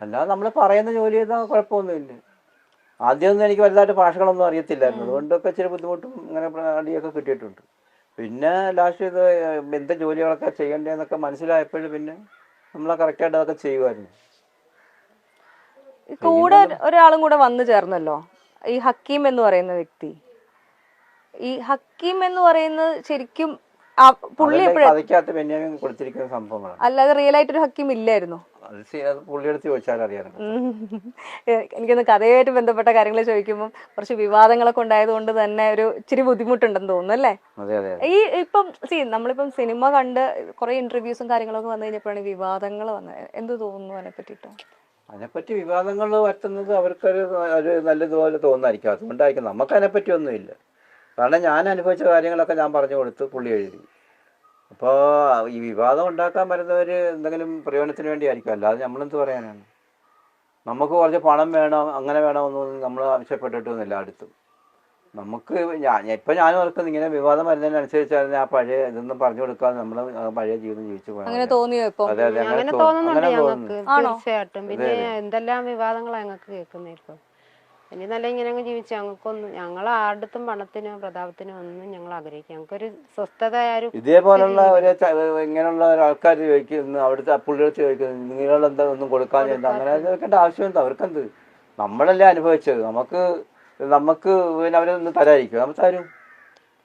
അല്ലാതെ നമ്മൾ പറയുന്ന ജോലി ചെയ്താൽ കുഴപ്പമൊന്നുമില്ല. ആദ്യമൊന്നും എനിക്ക് വലുതായിട്ട് ഭാഷകളൊന്നും അറിയത്തില്ലായിരുന്നു, അതുകൊണ്ടൊക്കെ ഇച്ചിരി ബുദ്ധിമുട്ടും ഇങ്ങനെ അടിയൊക്കെ കിട്ടിയിട്ടുണ്ട്. പിന്നെ ലാസ്റ്റ് ഇത് എന്ത് ജോലികളൊക്കെ ചെയ്യേണ്ടതെന്നൊക്കെ മനസ്സിലായപ്പോഴും പിന്നെ നമ്മളെ കറക്റ്റായിട്ട് അതൊക്കെ ചെയ്യുമായിരുന്നു. കൂടെ ഒരാളും കൂടെ വന്നു ചേർന്നല്ലോ, ഈ ഹക്കീം എന്ന് പറയുന്ന വ്യക്തി. ഈ ഹക്കീം എന്ന് പറയുന്നത് ശരിക്കും പുള്ളി കഥയ്ക്കകത്ത് ബെന്യാമിൻ കൊടുത്തിരിക്കുന്ന സംഭവങ്ങളാണ്, അല്ലാതെ റിയൽ ആയിട്ടൊരു ഹക്കീം ഇല്ലായിരുന്നു. അത് പുള്ളിയെടുത്ത് ചോദിച്ചാൽ അറിയാം. എനിക്കൊന്ന് കഥയുമായിട്ട് ബന്ധപ്പെട്ട കാര്യങ്ങൾ ചോദിക്കുമ്പോൾ കുറച്ച് വിവാദങ്ങളൊക്കെ ഉണ്ടായതുകൊണ്ട് തന്നെ ഒരു ഇച്ചിരി ബുദ്ധിമുട്ടുണ്ടെന്ന് തോന്നുന്നു അല്ലേ? ഈ ഇപ്പം നമ്മളിപ്പം സിനിമ കണ്ട് കുറെ ഇന്റർവ്യൂസും കാര്യങ്ങളൊക്കെ വന്നു കഴിഞ്ഞപ്പോഴാണ് വിവാദങ്ങൾ വന്നത്. എന്ത് തോന്നുന്നു അതിനെ പറ്റിയിട്ട്? അതിനെപ്പറ്റി വിവാദങ്ങൾ വരുത്തുന്നത് അവർക്കൊരു നല്ലതുപോലെ തോന്നുമായിരിക്കും, അതുകൊണ്ടായിരിക്കും. നമുക്ക് അതിനെപ്പറ്റി ഒന്നുമില്ല. കാരണം ഞാൻ അനുഭവിച്ച കാര്യങ്ങളൊക്കെ ഞാൻ പറഞ്ഞു കൊടുത്ത് പുള്ളി എഴുതി. അപ്പോൾ ഈ വിവാദം ഉണ്ടാക്കാൻ വരുന്നവർ എന്തെങ്കിലും പ്രയോജനത്തിന് വേണ്ടിയായിരിക്കും, അല്ലാതെ നമ്മളെന്ത് പറയാനാണ്. നമുക്ക് കുറച്ച് പണം വേണം അങ്ങനെ വേണമെന്നൊന്നും നമ്മൾ ആവശ്യപ്പെട്ടിട്ടൊന്നുമില്ല അടുത്തും. നമുക്ക് ഞാൻ ഓർക്കുന്നത് ഇങ്ങനെ വിവാദം വരുന്നതിനനുസരിച്ചായിരുന്നു ആ പഴയ ഇതൊന്നും പറഞ്ഞു കൊടുക്കാതെ നമ്മൾ പഴയ ജീവിതം ജീവിച്ചു പോകാൻ. അങ്ങനെ തോന്നിയോ ഇപ്പൊ? അതെ അതെ, അങ്ങനെ തോന്നുന്നുണ്ട് ഞങ്ങൾക്ക് തീർച്ചയായിട്ടും. പിന്നെ എന്തെല്ലാം വിവാദങ്ങളാണ് ഞങ്ങൾക്ക് കേൾക്കുന്നത്. ഇനി നല്ല ഇങ്ങനെ അങ്ങ് ജീവിച്ചു ഞങ്ങൾക്കൊന്നും, ഞങ്ങൾ ആരുടെത്തും പണത്തിനോ പ്രതാപത്തിനോ ഒന്നും ഞങ്ങൾ ആഗ്രഹിക്കും. ഞങ്ങൾക്കൊരു സ്വസ്ഥത ആരും ഇതേപോലുള്ള ഇങ്ങനെയുള്ള ആൾക്കാർ ചോദിക്കുന്നു, അവിടുത്തെ പുള്ളിയെടുത്ത് ചോദിക്കുന്നു നിങ്ങളെന്താ ഒന്നും കൊടുക്കാൻ ചെയ്യുന്നത്, അങ്ങനെ ചോദിക്കേണ്ട ആവശ്യമെന്താ? അവർക്കെന്ത്? നമ്മളല്ലേ അനുഭവിച്ചത്, നമുക്ക് പിന്നെ അവരൊന്നും തരാതിരിക്കും, നമ്മൾ തരും.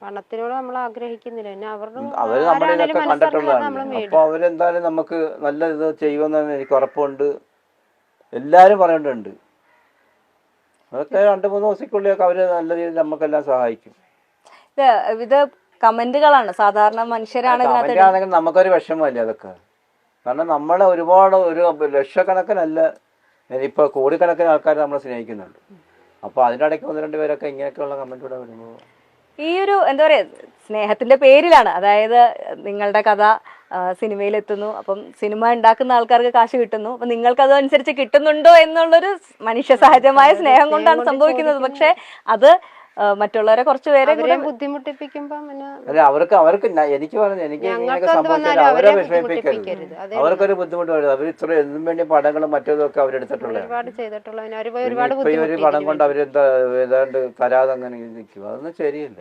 പണത്തിനോട് നമ്മൾ ആഗ്രഹിക്കുന്നില്ല. പിന്നെ അവര് നമ്മളിതൊക്കെ കണ്ടിട്ടുള്ളതാണ്. അപ്പൊ അവരെന്തായാലും നമുക്ക് നല്ല ഇത് ചെയ്യുമെന്ന് എനിക്ക് ഉറപ്പുണ്ട്. എല്ലാരും പറഞ്ഞിട്ടുണ്ട്. അതൊക്കെ 2-3 ദിവസത്തിനുള്ളിലൊക്കെ അവര് നല്ല രീതിയിൽ നമുക്കെല്ലാം സഹായിക്കും. ഇത് കമന്റുകളാണ്, സാധാരണ മനുഷ്യരാണ് ആണെങ്കിൽ നമുക്കൊരു വിഷമല്ലേ അതൊക്കെ. കാരണം നമ്മളെ ഒരുപാട് ഒരു ലക്ഷക്കണക്കിനല്ല, ഇപ്പൊ കോടിക്കണക്കിന് ആൾക്കാർ നമ്മളെ സ്നേഹിക്കുന്നുണ്ട്. അപ്പൊ അതിനിടയ്ക്ക് 1-2 പേരൊക്കെ ഇങ്ങനെയൊക്കെയുള്ള കമന്റ് കൂടെ വരുമ്പോൾ ഈ ഒരു എന്താ പറയാ സ്നേഹത്തിന്റെ പേരിലാണ്, അതായത് നിങ്ങളുടെ കഥ സിനിമയിലെത്തുന്നു, അപ്പം സിനിമ ഉണ്ടാക്കുന്ന ആൾക്കാർക്ക് കാശ് കിട്ടുന്നു, അപ്പൊ നിങ്ങൾക്ക് അതനുസരിച്ച് കിട്ടുന്നുണ്ടോ എന്നുള്ളൊരു മനുഷ്യ സഹജമായ സ്നേഹം കൊണ്ടാണ് സംഭവിക്കുന്നത്. പക്ഷെ അത് മറ്റുള്ളവരെ കുറച്ച് പേരെ ബുദ്ധിമുട്ടിപ്പിക്കുമ്പോ അവർക്ക് എനിക്ക് ഇങ്ങനെയൊക്കെ സംഭവിച്ചാൽ അവരെ വിഷമിപ്പിക്കരുത്. അവർക്കൊരു ബുദ്ധിമുട്ട് വരും. അവർ ഇത്ര എന്തും വേണ്ടി പടങ്ങളും മറ്റേതൊക്കെ അവരെടുത്തിട്ടുള്ള ഒരു പടം കൊണ്ട് അവരെന്താ ഏതാണ്ട് തരാതെ അങ്ങനെ നിൽക്കും. അതൊന്നും ശരിയല്ല.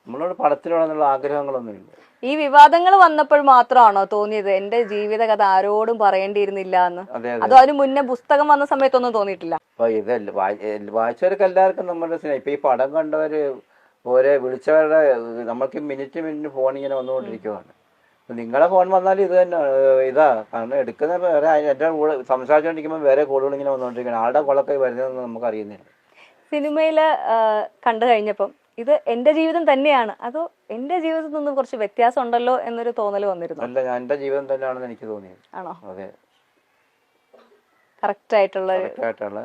നമ്മളോട് പടത്തിനോടെന്നുള്ള ആഗ്രഹങ്ങളൊന്നുമില്ല. ഈ വിവാദങ്ങൾ വന്നപ്പോൾ മാത്രമാണോ തോന്നിയത് എന്റെ ജീവിത കഥ ആരോടും പറയേണ്ടിയിരുന്നില്ല എന്ന്? അതോ അതിന് മുന്നേ പുസ്തകം വന്ന സമയത്തൊന്നും തോന്നിയിട്ടില്ല? അപ്പൊ ഇതല്ല വായിച്ചവർക്ക് എല്ലാവർക്കും നമ്മുടെ സ്നേഹം. ഇപ്പൊ ഈ പടം കണ്ടവര് വിളിച്ചവരുടെ നമ്മൾക്ക് മിനിറ്റ് ഫോൺ ഇങ്ങനെ വന്നുകൊണ്ടിരിക്കുവാണ്. നിങ്ങളെ ഫോൺ വന്നാൽ ഇത് തന്നെ ഇതാ. കാരണം എടുക്കുന്ന വേറെ എൻ്റെ കൂടെ സംസാരിച്ചുകൊണ്ടിരിക്കുമ്പോൾ വേറെ കോളുകൾ ഇങ്ങനെ വന്നുകൊണ്ടിരിക്കുകയാണ്. ആളുടെ കോളൊക്കെ വരുന്നതെന്ന് നമുക്ക് അറിയുന്നില്ല. സിനിമയില് കണ്ടു കഴിഞ്ഞപ്പം ഇത് എന്റെ ജീവിതം തന്നെയാണ്, അതോ എന്റെ ജീവിതത്തിൽ നിന്നും കുറച്ച് വ്യത്യാസം ഉണ്ടല്ലോ എന്നൊരു തോന്നൽ വന്നിരുന്നു? അല്ല, ഞാൻ എന്റെ ജീവിതം തന്നെയാണെന്ന് എനിക്ക് തോന്നിയത്. ആണോ? അതെ, കറക്റ്റ് ആയിട്ടുള്ള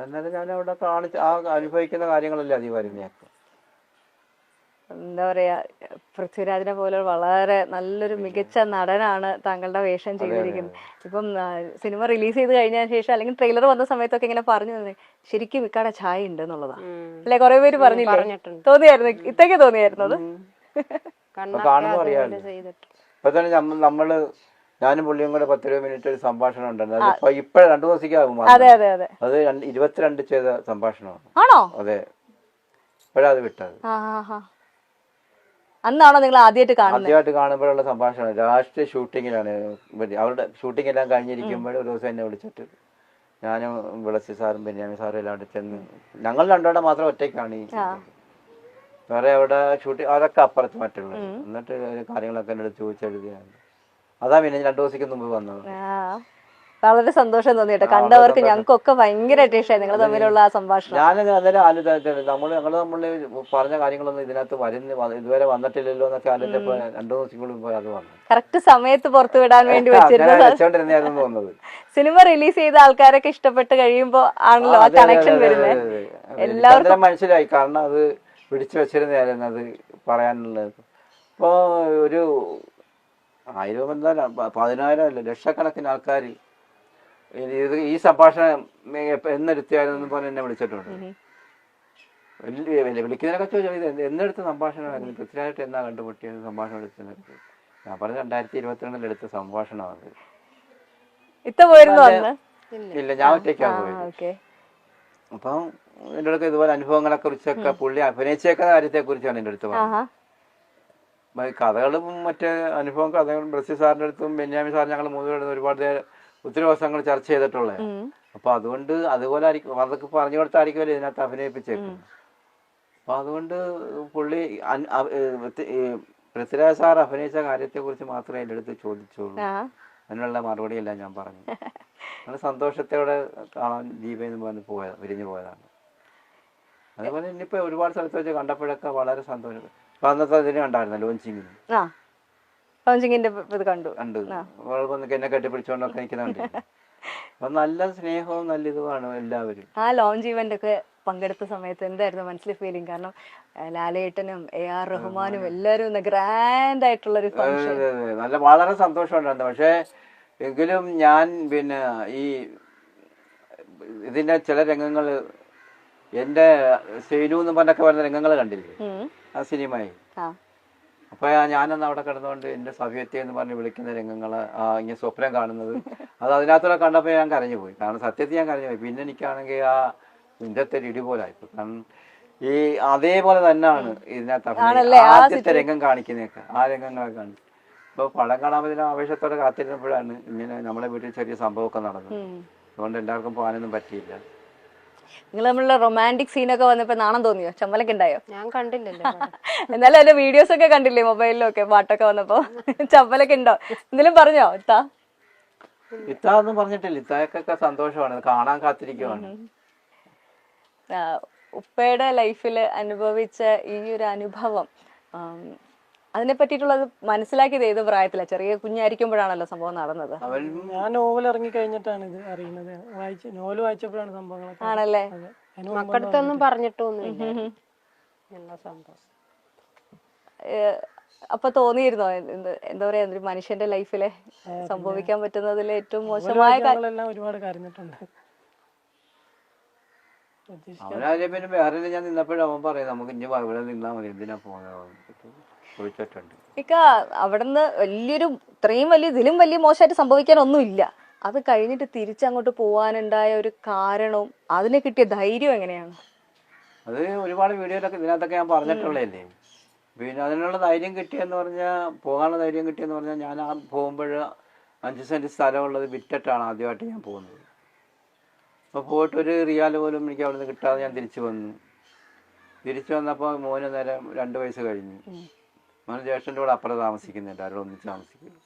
എന്നാലും ഞാൻ അവിടെ അനുഭവിക്കുന്ന കാര്യങ്ങളല്ലേ അതി വരുന്നേക്കും. എന്താ പറയാ, പൃഥ്വിരാജിനെ പോലെ വളരെ നല്ലൊരു മികച്ച നടനാണ് താങ്കളുടെ വേഷം ചെയ്തിരിക്കുന്നത്. ഇപ്പം സിനിമ റിലീസ് ചെയ്ത് കഴിഞ്ഞതിന് ശേഷം അല്ലെങ്കിൽ ട്രെയിലർ വന്ന സമയത്തൊക്കെ ഇങ്ങനെ പറഞ്ഞു തന്നെ ശരിക്കും ഇക്കാടെ ചായ ഉണ്ട് എന്നുള്ളതാണ് അല്ലെ? കുറെ പേര് പറഞ്ഞില്ലേ? തോന്നിയായിരുന്നു? ഇതൊക്കെ തോന്നിയായിരുന്നു അത് കാണുമ്പോൾ അറിയാമല്ലോ. ഇപ്പൊ തന്നെ ഞാനും പുള്ളിയും കൂടെ 10-20 മിനിറ്റ് ഒരു സംഭാഷണം ഉണ്ടായിരുന്നു. ഇപ്പഴ 2 ദിവസത്തേക്കാകും. അത് 22 ചെയ്ത സംഭാഷണമാണ്. ആണോ? അതെ, ഇപ്പഴാ അത് വിട്ടത്. അന്നാണോ നിങ്ങൾ ആദ്യമായിട്ട് കാണുമ്പോഴുള്ള സംഭാഷണം? ലാസ്റ്റ് ഷൂട്ടിങ്ങിലാണ്. അവരുടെ ഷൂട്ടിംഗ് എല്ലാം കഴിഞ്ഞിരിക്കുമ്പോൾ ഒരു ദിവസം എന്നെ വിളിച്ചിട്ട് ഞാനും വിളസി സാറും ബെന്യാമിൻ സാറും എല്ലാം അവിടെ ചെന്ന്, ഞങ്ങൾ 2 പേരുടെ മാത്രം ഒറ്റയ്ക്കാണ്. വേറെ അവിടെ അവരൊക്കെ അപ്പുറത്ത് മറ്റുള്ളത്. എന്നിട്ട് കാര്യങ്ങളൊക്കെ എന്നോട് ചോദിച്ചെഴുതിയാണ്. അതാ പിന്നെ 2 ദിവസത്തേക്ക് മുമ്പ് വന്നത്. വളരെ സന്തോഷം തോന്നി കേട്ടോ, കണ്ടവർക്ക് ഞങ്ങൾക്കൊക്കെ ഭയങ്കരമായിട്ട് ഇഷ്ടമായി നിങ്ങൾ തമ്മിലുള്ള ആ സംഭാഷണം. ഞാനത് അന്നേരം ആലോചിച്ചത് നമ്മൾ പറഞ്ഞ കാര്യങ്ങളൊന്നും ഇതിനകത്ത് ഇതുവരെ വന്നിട്ടില്ലല്ലോ എന്നൊക്കെ ആലോചിച്ചപ്പോ 2 ദിവസം മുമ്പ് അത് വന്നു. കറക്റ്റ് സമയത്ത് പുറത്തു വിടാൻ വേണ്ടി വെച്ചോണ്ടിരുന്നായിരുന്നു തോന്നുന്നത്. സിനിമ റിലീസ് ചെയ്ത ആൾക്കാരൊക്കെ ഇഷ്ടപ്പെട്ട് കഴിയുമ്പോ ആണല്ലോ ആ കണക്ഷൻ വരുന്നത്. എല്ലാവർക്കും മനസ്സിലായി. കാരണം അത് പിടിച്ചു വെച്ചിരുന്നായിരുന്നു അത് പറയാനുള്ളത്. ഇപ്പൊ ഒരു 1000 എന്തായാലും 10,000 അല്ല ലക്ഷക്കണക്കിന് ആൾക്കാർ ഈ സംഭാഷണം എന്നെടുത്തായിരുന്നു പറഞ്ഞ് എന്നെ വിളിച്ചിട്ടുണ്ട്. വിളിക്കുന്നതിനൊക്കെ ചോദിച്ചാൽ എന്നെടുത്ത സംഭാഷണമായിരുന്നു, പൃഥ്വിരാജായിട്ട് എന്നാ കണ്ടുമുട്ടിയത് സംഭാഷണം എടുത്തത്? ഞാൻ പറഞ്ഞ 2022 എടുത്ത സംഭാഷണമാണ്. ഇല്ല, ഞാൻ ഒറ്റയ്ക്കാണ് പോയത്. ഓക്കെ. അപ്പം എൻ്റെ അടുത്ത് ഇതുപോലെ അനുഭവങ്ങളെ കുറിച്ചൊക്കെ പുള്ളി അഭിനയിച്ചേക്കുന്ന കാര്യത്തെ കുറിച്ചാണ് എൻ്റെ അടുത്ത് പറഞ്ഞത്. കഥകളും മറ്റേ അനുഭവം കഥകളും ബ്രസി സാറിൻ്റെ അടുത്തും ബെന്യാമിൻ സാർ ഞങ്ങൾ മൂന്നുപേരും ഒരുപാട് ഒത്തിരി ദിവസങ്ങൾ ചർച്ച ചെയ്തിട്ടുള്ളത്. അപ്പൊ അതുകൊണ്ട് അതുപോലെ ആയിരിക്കും അതൊക്കെ പറഞ്ഞു കൊടുത്തായിരിക്കുമല്ലോ ഇതിനകത്ത് അഭിനയിപ്പിച്ചേക്കുന്നത്. അപ്പൊ അതുകൊണ്ട് പുള്ളി പൃഥ്വിരാജ് സാർ അഭിനയിച്ച കാര്യത്തെ കുറിച്ച് മാത്രമേ എൻ്റെ അടുത്ത് ചോദിച്ചുള്ളൂ. അതിനുള്ള മറുപടിയെല്ലാം ഞാൻ പറഞ്ഞു. അങ്ങനെ സന്തോഷത്തോടെ കാണാൻ ദീപയെന്ന് പറഞ്ഞ് വിരിഞ്ഞു പോയതാണ്. അതേപോലെ ഇനിയിപ്പോ ഒരുപാട് സ്ഥലത്ത് വെച്ച് കണ്ടപ്പോഴൊക്കെ വളരെ സന്തോഷം. അപ്പൊ അന്നത്തെ ഇതിന് കണ്ടായിരുന്നു ലോഞ്ചിങ്ങിന് കണ്ടു. എന്നെ കെട്ടിപ്പിടിച്ചോണ്ടൊക്കെ നിൽക്കുന്നുണ്ട്. അപ്പൊ നല്ല സ്നേഹവും നല്ല ഇതുമാണ് എല്ലാവരും. ആ ലോഞ്ച് ഇവന്റ് ഒക്കെ പങ്കെടുത്ത സമയത്ത് എന്തായിരുന്നു മനസ്സിലെ ഫീലിംഗ്? കാരണം ലാലേട്ടനും AR റഹ്മാനും എല്ലാരും ഗ്രാൻഡ് ആയിട്ടുള്ളൊരു ഫംഗ്ഷൻ. നല്ല വളരെ സന്തോഷമുണ്ടായിരുന്നു. പക്ഷെ എങ്കിലും ഞാൻ പിന്നെ ഈ ഇതിന്റെ ചില രംഗങ്ങള് എന്റെ സേനു എന്ന് പറഞ്ഞൊക്കെ വരുന്ന രംഗങ്ങൾ കണ്ടില്ലേ ആ സിനിമയിൽ. അപ്പൊ ഞാനന്ന് അവിടെ കിടന്നുകൊണ്ട് എന്റെ സഭ്യത്തെ എന്ന് പറഞ്ഞ് വിളിക്കുന്ന രംഗങ്ങള് ഇങ്ങനെ സ്വപ്നം കാണുന്നത് അത് അതിനകത്തൂടെ കണ്ടപ്പോ ഞാൻ കരഞ്ഞു പോയി. കാരണം സത്യത്തിൽ ഞാൻ കരഞ്ഞു പോയി. പിന്നെ എനിക്കാണെങ്കിൽ ആ ഇന്നത്തെ ഇടി പോലായിപ്പോ. കാരണം ഈ അതേപോലെ തന്നെയാണ് ഇതിനകത്ത് ആദ്യത്തെ രംഗം കാണിക്കുന്നതൊക്കെ. ആ രംഗങ്ങളൊക്കെ കാണിച്ചു. ഇപ്പൊ പടം കാണാൻ പറ്റുന്ന ആവേശത്തോടെ കാത്തിരുന്നപ്പോഴാണ് ഇങ്ങനെ നമ്മളെ വീട്ടിൽ ചെറിയ സംഭവമൊക്കെ നടന്നത്. അതുകൊണ്ട് എല്ലാവർക്കും പോകാനൊന്നും പറ്റിയില്ല. നിങ്ങൾ തമ്മിലുള്ള റൊമാൻറ്റിക് സീനൊക്കെ വന്നപ്പോ നാണം തോന്നിയോ? ചമ്മലൊക്കെ ഉണ്ടായോ? ഞാൻ കണ്ടില്ലല്ലോ. എന്നാലും അതിന്റെ വീഡിയോസ് ഒക്കെ കണ്ടില്ലേ മൊബൈലിലൊക്കെ പാട്ടൊക്കെ വന്നപ്പോ? ചമ്മലൊക്കെ ഉണ്ടോ? എന്തെങ്കിലും പറഞ്ഞോ ഇത്ത ഒന്നും പറഞ്ഞിട്ടില്ല. ഇത്താക്കൊക്കെ സന്തോഷമാണ്, കാണാൻ കാത്തിരിക്കുവാണ്. ഉപ്പയുടെ ലൈഫിൽ അനുഭവിച്ച ഈ ഒരു അനുഭവം അതിനെ പറ്റിയിട്ടുള്ളത് മനസ്സിലാക്കിയത് ഏത് പ്രായത്തില? ചെറിയ കുഞ്ഞായിരിക്കുമ്പോഴാണല്ലോ സംഭവം നടന്നത്. ഞാൻ നോവൽ ഇറങ്ങി കഴിഞ്ഞിട്ടാണ് ഇത് അറിയുന്നത്. നോവൽ വായിച്ചപ്പോഴാണ് സംഭവങ്ങളൊക്കെ. ആണല്ലേ? മക്കളടുത്തൊന്നും പറഞ്ഞിട്ടൊന്നുമില്ല സംഭവം. അപ്പൊ തോന്നിയിരുന്നോ എന്താ പറയാ ഒരു മനുഷ്യന്റെ ലൈഫില് സംഭവിക്കാൻ പറ്റുന്നതിൽ ഏറ്റവും മോശമായ ഒരുപാട് കരഞ്ഞിട്ടുണ്ട്. അവനാദ്യം പിന്നെ വേറെ ഞാൻ നിന്നപ്പോഴും അവൻ പറയും നമുക്ക് ഇനി ഇവിടെ നിന്നാ മതി, എന്തിനാ ഇക്ക അവിടുന്ന് ഇത്രയും വലിയ ഇതിലും വലിയ മോശമായിട്ട് സംഭവിക്കാൻ ഒന്നുമില്ല. അത് കഴിഞ്ഞിട്ട് തിരിച്ചങ്ങോട്ട് പോവാനുണ്ടായ ഒരു കാരണവും അതിന് കിട്ടിയ ധൈര്യം എങ്ങനെയാണ്? അത് ഒരുപാട് വീഡിയോയിലൊക്കെ ഇതിനകത്തൊക്കെ ഞാൻ പറഞ്ഞിട്ടുള്ളതല്ലേ. പിന്നെ അതിനുള്ള ധൈര്യം കിട്ടിയെന്ന് പറഞ്ഞാൽ, പോകാനുള്ള ധൈര്യം കിട്ടിയെന്ന് പറഞ്ഞാൽ, ഞാൻ ആ പോകുമ്പോൾ 5 സെന്റ് സ്ഥലമുള്ളത് വിറ്റിട്ടാണ് ആദ്യമായിട്ട് ഞാൻ പോകുന്നത്. അപ്പോൾ പോയിട്ട് ഒരു റിയാൽ പോലും എനിക്ക് അവിടെ നിന്ന് കിട്ടാതെ ഞാൻ തിരിച്ചു വന്നു. തിരിച്ചു വന്നപ്പോൾ മോന് നേരം 2 വയസ്സ് കഴിഞ്ഞു. മോന് ജ്യേഷ്ഠൻ്റെ കൂടെ അപ്പുറം താമസിക്കുന്നുണ്ട്, അവരോട് ഒന്നിച്ച് താമസിക്കുന്നു.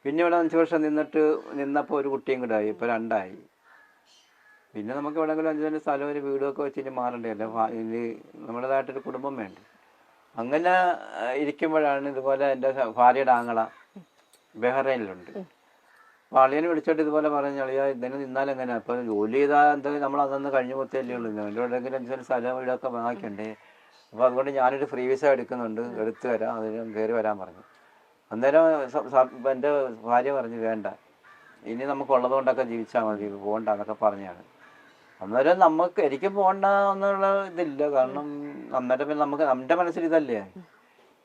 പിന്നെ ഇവിടെ 5 വർഷം നിന്നപ്പോൾ ഒരു കുട്ടിയും കൂടെ ആയി, ഇപ്പോൾ 2 ആയി. പിന്നെ നമുക്ക് എവിടെയെങ്കിലും 5 സെന്റ് സ്ഥലം ഒരു വീടൊക്കെ വെച്ചിട്ട് മാറണ്ടേ, അല്ല ഇനി നമ്മുടേതായിട്ടൊരു കുടുംബം വേണ്ടേ. അങ്ങനെ ഇരിക്കുമ്പോഴാണ് ഇതുപോലെ എൻ്റെ ഭാര്യയുടെ ആങ്ങള ബഹ്റൈനിലുണ്ട്. അപ്പോൾ അളിയനെ വിളിച്ചോട്ട് ഇതുപോലെ പറഞ്ഞു, അളിയാ ഇതിന് നിന്നാലെങ്ങനെ, അപ്പോൾ ജോലി ചെയ്താൽ എന്തെങ്കിലും നമ്മൾ അതൊന്ന് കഴിഞ്ഞു പോത്തല്ലേ ഉള്ളൂ, എൻ്റെ എവിടെയെങ്കിലും 5 സെന്റ് സ്ഥലം വീടൊക്കെ വാങ്ങിക്കണ്ടേ. അപ്പോൾ അതുകൊണ്ട് ഞാനൊരു ഫ്രീ വിസ എടുക്കുന്നുണ്ട്, എടുത്തു തരാം, അതിന് കയറി വരാൻ പറഞ്ഞു. അന്നേരം എൻ്റെ ഭാര്യ പറഞ്ഞു വേണ്ട, ഇനി നമുക്കുള്ളത് കൊണ്ടൊക്കെ ജീവിച്ചാൽ മതി, പോകണ്ട എന്നൊക്കെ പറഞ്ഞാണ്. അന്നേരം എനിക്ക് പോകണ്ട എന്നുള്ള ഇതില്ല. കാരണം അന്നേരം പിന്നെ നമുക്ക് നമ്മുടെ മനസ്സിൽ ഇതല്ലേ,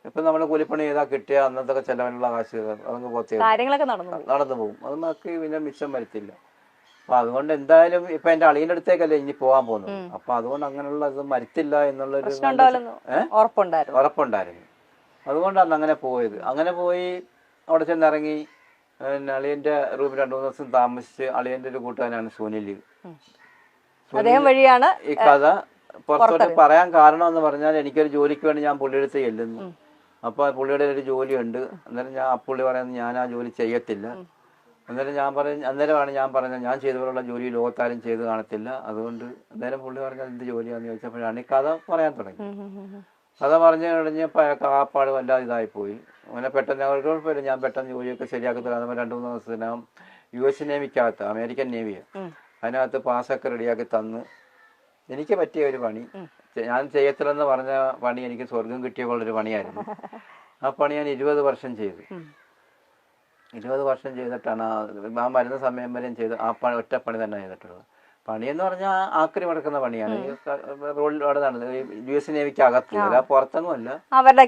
ഇപ്പം നമ്മൾ കൂലിപ്പണി ചെയ്താൽ കിട്ടിയ അന്നത്തെ ചെലവിനുള്ള കാശ് അതങ്ങ് കാര്യങ്ങളൊക്കെ നടന്നു പോകും. അത് നമുക്ക് പിന്നെ മിച്ചം വരത്തില്ല. അപ്പൊ അതുകൊണ്ട് എന്തായാലും ഇപ്പൊ എന്റെ അളിയന്റെ അടുത്തേക്കല്ലേ ഇനി പോകാൻ പോകുന്നത്. അപ്പൊ അതുകൊണ്ട് അങ്ങനെയുള്ള ഇത് മരത്തില്ല എന്നുള്ളൊരു ഉറപ്പുണ്ടായിരുന്നു. അതുകൊണ്ടാണ് അങ്ങനെ പോയത്. അങ്ങനെ പോയി അവിടെ ചെന്നിറങ്ങി അളിയന്റെ റൂമിൽ 2-3 ദിവസം താമസിച്ച്, അളിയന്റെ ഒരു കൂട്ടുകാരനാണ് സുനിൽ. വഴിയാണ് ഈ കഥ പുറത്തോട്ട് പറയാൻ കാരണം എന്ന് പറഞ്ഞാൽ, എനിക്കൊരു ജോലിക്ക് വേണ്ടി ഞാൻ പുള്ളിയുടെ അടുത്ത് ചെല്ലുന്നു. അപ്പൊ പുള്ളിയുടെ ഒരു ജോലിയുണ്ട്. അന്നേരം പുള്ളി പറയുന്നത് ഞാൻ ആ ജോലി ചെയ്യത്തില്ല. അന്നേരമാണ് ഞാൻ പറഞ്ഞത് ഞാൻ ചെയ്തവരുള്ള ജോലി ലോകത്താരും ചെയ്ത് കാണത്തില്ല. അതുകൊണ്ട് അന്നേരം പുള്ളി പറഞ്ഞത് എന്ത് ജോലിയാന്ന് ചോദിച്ചപ്പോഴാണ് ഈ കഥ പറയാൻ തുടങ്ങി. കഥ പറഞ്ഞു കഴിഞ്ഞപ്പോൾ അയാൾക്ക് ആപ്പാട് വല്ലാതെ ഇതായിപ്പോയി. അങ്ങനെ പെട്ടെന്ന് കുഴപ്പമില്ല, ഞാൻ പെട്ടെന്ന് ജോലിയൊക്കെ ശരിയാക്കി തരാം. 2-3 ദിവസത്തിനകം US നേവിക്കകത്ത്, അമേരിക്കൻ നേവിയാണ്, അതിനകത്ത് പാസ്സൊക്കെ റെഡിയാക്കി തന്ന് എനിക്ക് പറ്റിയ ഒരു പണി, ഞാൻ ചെയ്യത്തില്ലെന്ന് പറഞ്ഞ പണി എനിക്ക് സ്വർഗം കിട്ടിയ പോലൊരു പണിയായിരുന്നു. ആ പണി ഞാൻ 20 വർഷം ചെയ്തു. 20 വർഷം ചെയ്തിട്ടാണ് ആ മരുന്ന സമയം വരെയും ചെയ്ത് ആ ഒറ്റ പണി തന്നെ ചെയ്തിട്ടുള്ളത്. പണിയെന്ന് പറഞ്ഞാൽ ആക്രി മടക്കുന്ന പണിയാണ്. റോഡിൽ അവിടെ നടന്നത് US നേവിക്ക് അകത്ത്, പുറത്തൊന്നും അല്ല, അവരുടെ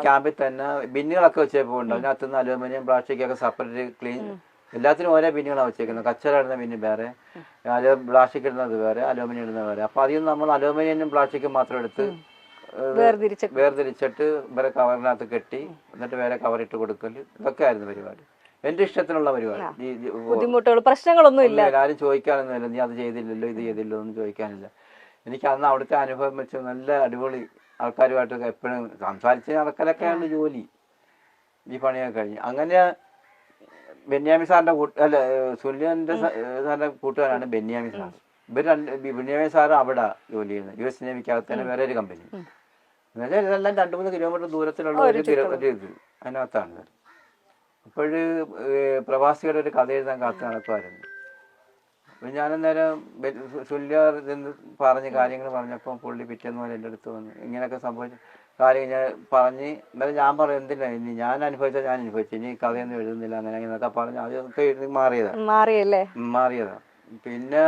ക്യാമ്പിൽ തന്നെ ബിന്നുകളൊക്കെ വെച്ചപ്പോൾ ഉണ്ട്. അതിനകത്തുനിന്ന് അലൂമിനിയം പ്ലാസ്റ്റിക് ഒക്കെ സെപ്പറേറ്റ് എല്ലാത്തിനും ഓരോ പിന്നുകളാണ് വെച്ചേക്കുന്നത്. കച്ചറ ഇടുന്ന പിന്ന് വേറെ, പ്ലാസ്റ്റിക് ഇടുന്നത് വേറെ, അലൂമിനിയം ഇടുന്നത് വേറെ. അപ്പോൾ അതിൽ നിന്ന് നമ്മൾ അലൂമിനിയം പ്ലാസ്റ്റിക്കും മാത്രം എടുത്ത് വേർതിരിച്ചിട്ട് വേറെ കവറിനകത്ത് കെട്ടി എന്നിട്ട് വേറെ കവറിട്ട് കൊടുക്കൽ, ഇതൊക്കെ ആയിരുന്നു പരിപാടി. എൻ്റെ ഇഷ്ടത്തിനുള്ള പരിപാടി. ബുദ്ധിമുട്ടുകൾ പ്രശ്നങ്ങളൊന്നും ഇല്ല. ആരും ചോദിക്കാനൊന്നുമില്ല, നീ അത് ചെയ്തില്ലല്ലോ ഇത് ചെയ്തില്ലോ ഒന്നും ചോദിക്കാനില്ല. എനിക്ക് അന്ന് അവിടുത്തെ അനുഭവം വെച്ച് നല്ല അടിപൊളി ആൾക്കാരുമായിട്ട് എപ്പോഴും സംസാരിച്ച് നടക്കലൊക്കെയാണ് ജോലി. ഈ പണിയൊക്കെ കഴിഞ്ഞ് അങ്ങനെ ബെന്യാമി സാറിന്റെ അല്ല സുനിലിന്റെ സാറിന്റെ കൂട്ടുകാരാണ് ബെന്യാമി സാർ. ബെന്യാമി സാർ അവിടെ ജോലി ചെയ്യുന്നത് US നേവിക്കകത്ത് തന്നെ വേറെ ഒരു കമ്പനി. എന്നുവെച്ചാൽ ഇതെല്ലാം 2-3 കിലോമീറ്റർ ദൂരത്തിലുള്ള ഒരു ഇത് അതിനകത്താണ്. അപ്പോഴ് പ്രവാസികളുടെ ഒരു കഥ എഴുതാൻ കാത്തു നടക്കുമായിരുന്നു. അപ്പോൾ ഞാനന്നേരം സുല്യാർ എന്ന് പറഞ്ഞ് കാര്യങ്ങൾ പറഞ്ഞപ്പോൾ പുള്ളി പിറ്റേന്ന് പോലെ എൻ്റെ അടുത്ത് വന്ന് ഇങ്ങനെയൊക്കെ സംഭവിച്ചു കാര്യം ഞാൻ പറഞ്ഞ് എന്നാലും ഞാൻ പറയും എന്തിനാ ഇനി ഞാൻ അനുഭവിച്ചാൽ ഞാൻ അനുഭവിച്ചു, ഇനി കഥയൊന്നും എഴുതുന്നില്ല അങ്ങനെ എന്നൊക്കെ പറഞ്ഞ് അതൊക്കെ എഴുതി മാറിയതാ. പിന്നെ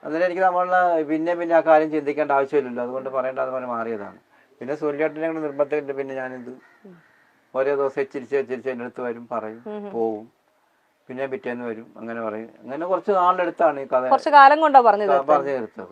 അന്നേരം എനിക്ക് നമ്മളെ പിന്നെ ആ കാര്യം ചിന്തിക്കേണ്ട ആവശ്യമില്ലല്ലോ, അതുകൊണ്ട് പറയേണ്ടത് പോലെ മാറിയതാണ്. പിന്നെ സുല്യാട്ടിനെ കൊണ്ട് നിർബന്ധമില്ല. പിന്നെ ഞാനിത് ഓരോ ദിവസം ചിരിച്ച് എൻ്റെ അടുത്ത് വരും, പറയും, പോവും, പിന്നെ പിറ്റേന്ന് വരും, അങ്ങനെ പറയും. അങ്ങനെ കുറച്ച് നാളെടുത്താണ് ഈ കഥ പറഞ്ഞു തീർത്തത്.